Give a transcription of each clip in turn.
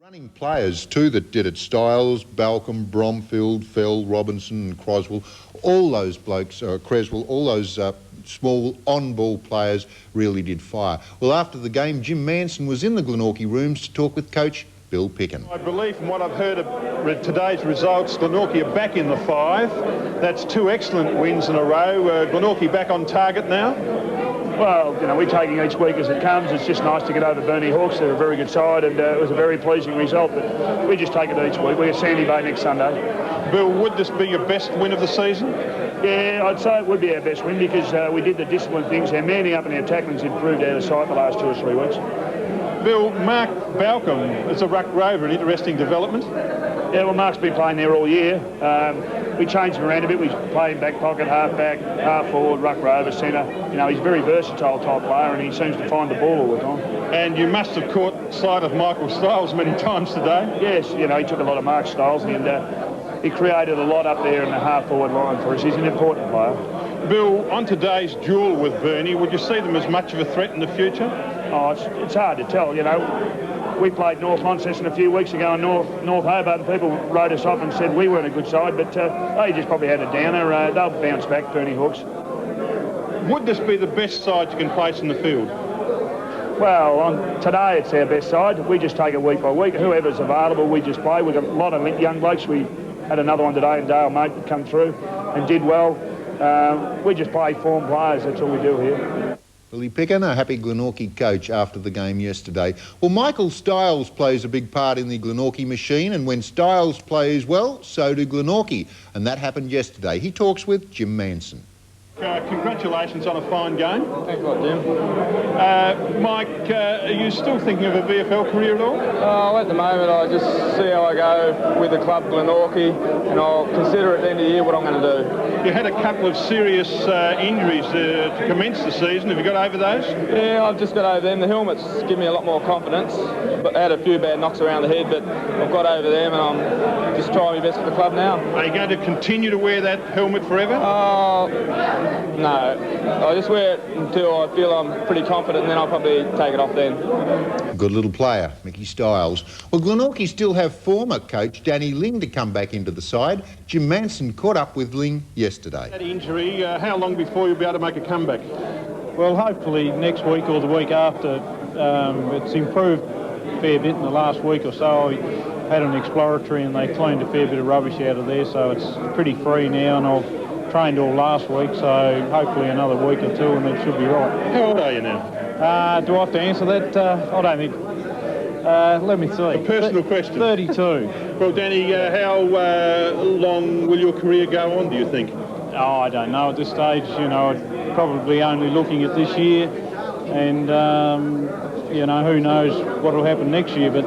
Running players too that did it. Styles, Balcombe, Bromfield, Fell, Robinson and Croswell, all those blokes, Creswell, all those small on-ball players really did fire. Well, after the game, Jim Manson was in the Glenorchy rooms to talk with coach Bill Picken. I believe from what I've heard of today's results, Glenorchy are back in the 5. That's 2 excellent wins in a row. Glenorchy back on target now? Well, you know, we're taking each week as it comes. It's just nice to get over Burnie Hawks. They're a very good side, and it was a very pleasing result. But we just take it each week. We're at Sandy Bay next Sunday. Bill, would this be your best win of the season? Yeah, I'd say it would be our best win because we did the disciplined things. Our manning up and our tackling's improved out of sight the last 2 or 3 weeks. Bill, Mark Balcombe is a ruck rover, an interesting development. Yeah, well, Mark's been playing there all year. We changed him around a bit. We play him back pocket, half back, half forward, ruck rover, centre. You know, he's a very versatile type player and he seems to find the ball all the time. And you must have caught sight of Michael Styles many times today. Yes, you know, he took a lot of Mark Styles and he created a lot up there in the half-forward line for us. He's an important player. Bill, on today's duel with Burnie, would you see them as much of a threat in the future? Oh, it's hard to tell, you know. We played North Launceston a few weeks ago in North Hobart and people wrote us off and said we weren't a good side, but they just probably had a downer. They'll bounce back, Burnie Hawks. Would this be the best side you can place in the field? Well, today it's our best side. We just take it week by week. Whoever's available, we just play. We've got a lot of young blokes. We had another one today in Dale, mate, that come through and did well. We just play form players. That's all we do here. Billy Picken, a happy Glenorchy coach after the game yesterday. Well, Michael Styles plays a big part in the Glenorchy machine, and when Styles plays well, so do Glenorchy. And that happened yesterday. He talks with Jim Manson. Congratulations on a fine game. Thanks a lot, Jim. Mike, are you still thinking of a VFL career at all? At the moment, I just see how I go with the club Glenorchy, and I'll consider at the end of the year what I'm going to do. You had a couple of serious injuries to commence the season. Have you got over those? Yeah, I've just got over them. The helmets give me a lot more confidence. But I had a few bad knocks around the head, but I've got over them, and I'm just trying my best for the club now. Are you going to continue to wear that helmet forever? No, I just wear it until I feel I'm pretty confident and then I'll probably take it off then. Good little player, Mickey Styles. Well, Glenorchy still have former coach Danny Ling to come back into the side. Jim Manson caught up with Ling yesterday. That injury, how long before you'll be able to make a comeback? Well, hopefully next week or the week after. It's improved a fair bit in the last week or so. I had an exploratory and they cleaned a fair bit of rubbish out of there, so it's pretty free now, and I've trained all last week, so hopefully another week or 2 and it should be right. How old are you now? Do I have to answer that? I don't think. Let me see. A personal question. 32. Well, Danny, how long will your career go on, do you think? Oh, I don't know at this stage. You know, I'm probably only looking at this year, and you know, who knows what will happen next year. But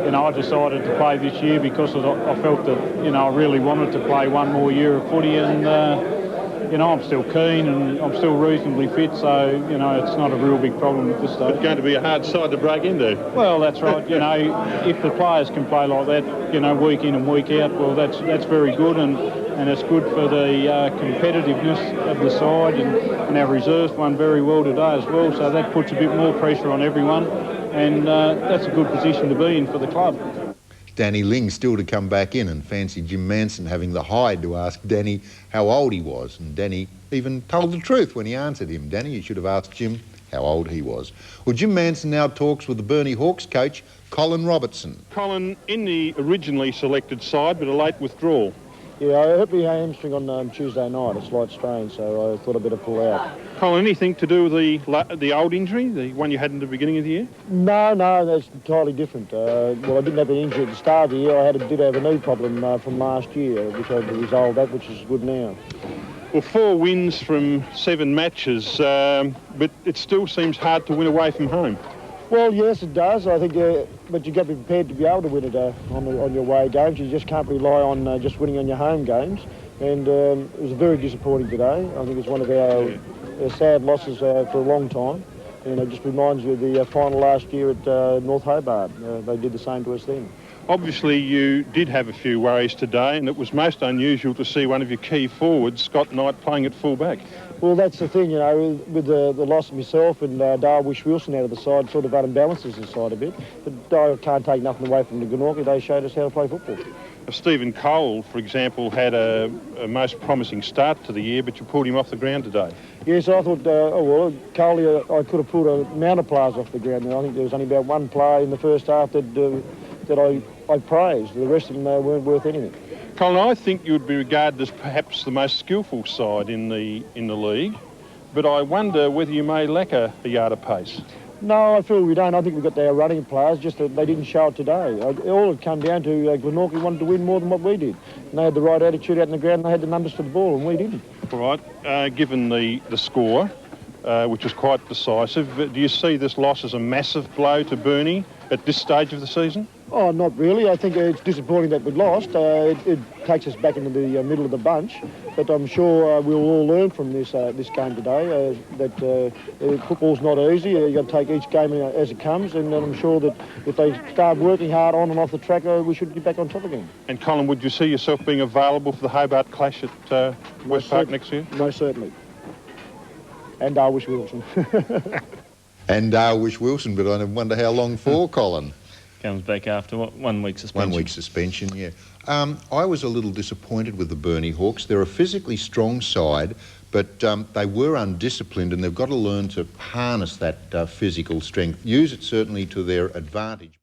you know, I decided to play this year because I felt that, you know, I really wanted to play one more year of footy, and you know, I'm still keen and I'm still reasonably fit, so you know, it's not a real big problem at this stage. It's going to be a hard side to break into. Well, that's right. You know, if the players can play like that, you know, week in and week out, well, that's very good, and it's good for the competitiveness of the side, and our reserves won very well today as well, so that puts a bit more pressure on everyone, and that's a good position to be in for the club. Danny Ling still to come back in, and fancy Jim Manson having the hide to ask Danny how old he was, and Danny even told the truth when he answered him. Danny, you should have asked Jim how old he was. Well, Jim Manson now talks with the Burnie Hawks coach, Colin Robertson. Colin, in the originally selected side, but a late withdrawal. Yeah, I hurt my hamstring on Tuesday night, a slight strain, so I thought I'd better pull out. Colin, anything to do with the old injury, the one you had in the beginning of the year? No, that's entirely different. Well, I didn't have an injury at the start of the year. I did have a knee problem from last year, which I've resolved that, which is good now. Well, 4 wins from 7 matches, but it still seems hard to win away from home. Well, yes, it does. I think, but you've got to be prepared to be able to win it on your away games. You just can't rely on just winning on your home games. And it was very disappointing today. I think it's one of our sad losses for a long time. And it just reminds you of the final last year at North Hobart. They did the same to us then. Obviously, you did have a few worries today, and it was most unusual to see one of your key forwards, Scott Knight, playing at full back. Well, that's the thing, you know, with the loss of myself and Darwish Wilson out of the side, sort of unbalances the side a bit. But I can't take nothing away from the Glenorchy. They showed us how to play football. Stephen Cole, for example, had a most promising start to the year, but you pulled him off the ground today. Yes, I thought, Coley, I could have pulled a amount of players off the ground. I think there was only about one player in the first half that I praised. The rest of them weren't worth anything. Colin, I think you would be regarded as perhaps the most skillful side in the league, but I wonder whether you may lack a yard of pace. No, I feel we don't. I think we've got our running players, just that they didn't show it today. All it come down to Glenorchy wanted to win more than what we did. And they had the right attitude out in the ground and they had the numbers for the ball, and we didn't. All right, given the score, which was quite decisive, do you see this loss as a massive blow to Burnie at this stage of the season? Oh, not really. I think it's disappointing that we lost. It takes us back into the middle of the bunch, but I'm sure we'll all learn from this game today that football's not easy. You've got to take each game as it comes, and I'm sure that if they start working hard on and off the track, we should get back on top again. And Colin, would you see yourself being available for the Hobart clash at West Park next year? Most certainly. And Darwish Wilson. And Darwish Wilson, but I wonder how long for, Colin? Comes back after what, 1 week suspension. 1 week suspension, yeah. I was a little disappointed with the Burnie Hawks. They're a physically strong side, but they were undisciplined, and they've got to learn to harness that physical strength, use it certainly to their advantage.